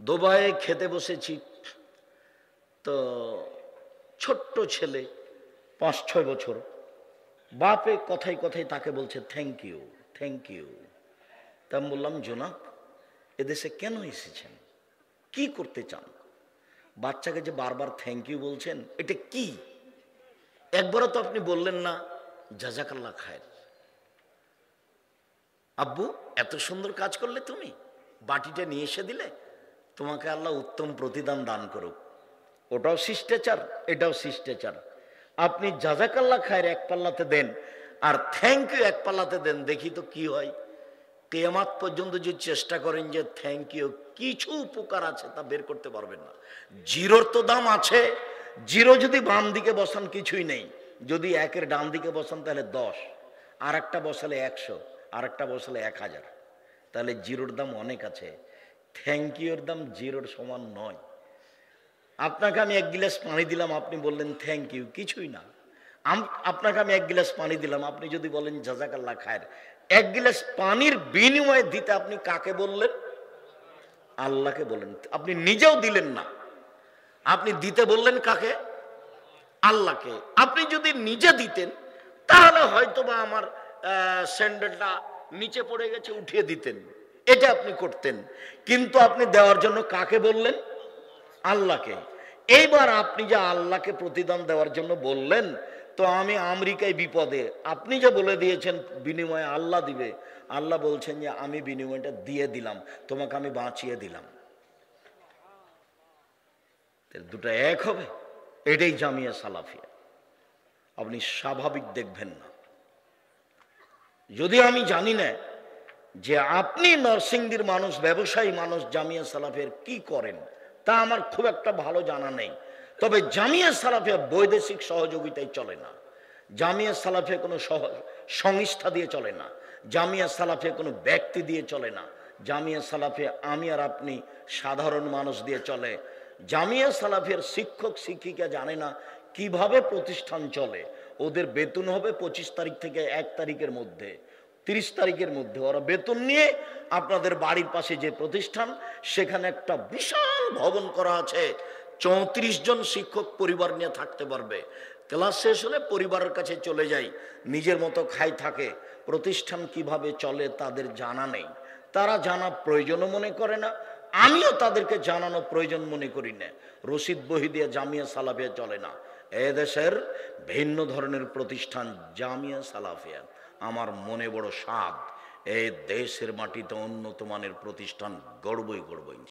দুবাইয়ে খেতে বসেছি, তো ছোট্ট ছেলে 5-6 বছর, বাপে কথায় কথায় তাকে বলছে থ্যাংক ইউ থ্যাংক ইউ। তা আমি বললাম, জনাব এদেশে কেন এসেছেন, কি করতে চান? বাচ্চাকে যে বারবার থ্যাংক ইউ বলছেন, এটা কি? একবারও তো আপনি বললেন না জাযাকাল্লাহ খায়ের। আব্বু এত সুন্দর কাজ করলে, তুমি বাটিটা নিয়ে এসে দিলে, তোমাকে আল্লাহ উত্তম প্রতিদান দান করুক। ওটাও শিষ্টাচার, এটাও শিষ্টাচার। আপনি জাযাকাল্লাহ খায়ের এক পাল্লাতে দেন, আর থ্যাংক ইউ এক পাল্লাতে দেন, দেখি তো কি হয়। কিয়ামত পর্যন্ত যে চেষ্টা করেন যে থ্যাংক ইউ কিছু উপকার আছে তা বের করতে পারবেন না। জিরোর তো দাম আছে, জিরো যদি বাম দিকে বসান কিছুই নেই, যদি একের ডান দিকে বসান তাহলে 10, আর একটা বসালে 100, আর একটা বসালে 1000, তাহলে জিরোর দাম অনেক আছে। থ্যাংক ইউর দাম জিরোর সমান নয়। আপনাকে আমি 1 গিলাস পানি দিলাম, আপনি বললেন থ্যাংক ইউ, কিছুই না। আপনাকে আমি 1 গিলাস পানি দিলাম, আপনি যদি বলেন জাযাকাল্লাহ খায়ের, 1 গিলাস পানির বিনিময়ে দিতে আপনি কাকে বললেন? আল্লাহকে বললেন। আপনি নিজেও দিলেন না, আপনি দিতে বললেন কাকে? আল্লাহকে। আপনি যদি নিজে দিতেন তাহলে হয়তোবা আমার স্যান্ডেলটা নিচে পড়ে গেছে, উঠিয়ে দিতেন, এটা আপনি করতেন। কিন্তু আপনি দেওয়ার জন্য কাকে বললেন? আল্লাহকে। এইবার আপনি যে আল্লাহকে প্রতিদান দেওয়ার জন্য বললেন, তো আমি আমেরিকায় বিপদে, আপনি যে বলে দিয়েছেন বিনিময়ে আল্লাহ দিবে, আল্লাহ বলছেন যে আমি বিনিময়টা দিয়ে দিলাম, তোমাকে আমি বাঁচিয়ে দিলাম। দুটো এক হবে? এটাই জামিয়া সালাফিয়া। আপনি স্বাভাবিক দেখবেন না। যদি আমি জানি না যে আপনি নরসিংদীর মানুষ, ব্যবসায়ী মানুষ, জামিয়া সালাফিয়ার কি করেন তা আমার খুব একটা ভালো জানা নেই। তবে জামিয়া সালাফিয়া বৈদেশিক সহযোগিতায় চলে না, জামিয়া সালাফিয়া কোনো সংস্থা দিয়ে চলে না, জামিয়া সালাফিয়া কোনো ব্যক্তি দিয়ে চলে না, জামিয়া সালাফিয়া আমি আর আপনি সাধারণ মানুষ দিয়ে চলে। জামিয়া সালাফিয়ার শিক্ষক শিক্ষিকা জানে না কিভাবে প্রতিষ্ঠান চলে। ওদের বেতন হবে 25 তারিখ থেকে 1 তারিখের মধ্যে, 30 তারিখের মধ্যে ওরা বেতন নিয়ে আপনাদের বাড়ির পাশে যে প্রতিষ্ঠান, সেখানে একটা বিশাল ভবন করা আছে, 34 জন শিক্ষক পরিবার নিয়ে থাকতে পারবে। ক্লাস শেষ হলে পরিবারের কাছে চলে যায়, নিজের মতো খাই থাকে। প্রতিষ্ঠান কিভাবে চলে তাদের জানা নেই, তারা জানা প্রয়োজনও মনে করে না, আমিও তাদেরকে জানানো প্রয়োজন মনে করি না। রশিদ বহি দিয়ে জামিয়া সালাফিয়া চলে না। এদেশের ভিন্ন ধরনের প্রতিষ্ঠান জামিয়া সালাফিয়া। আমার মনে বড় স্বাদ, এই দেশের মাটিতে উন্নত মানের প্রতিষ্ঠান গড়বই গড়বই।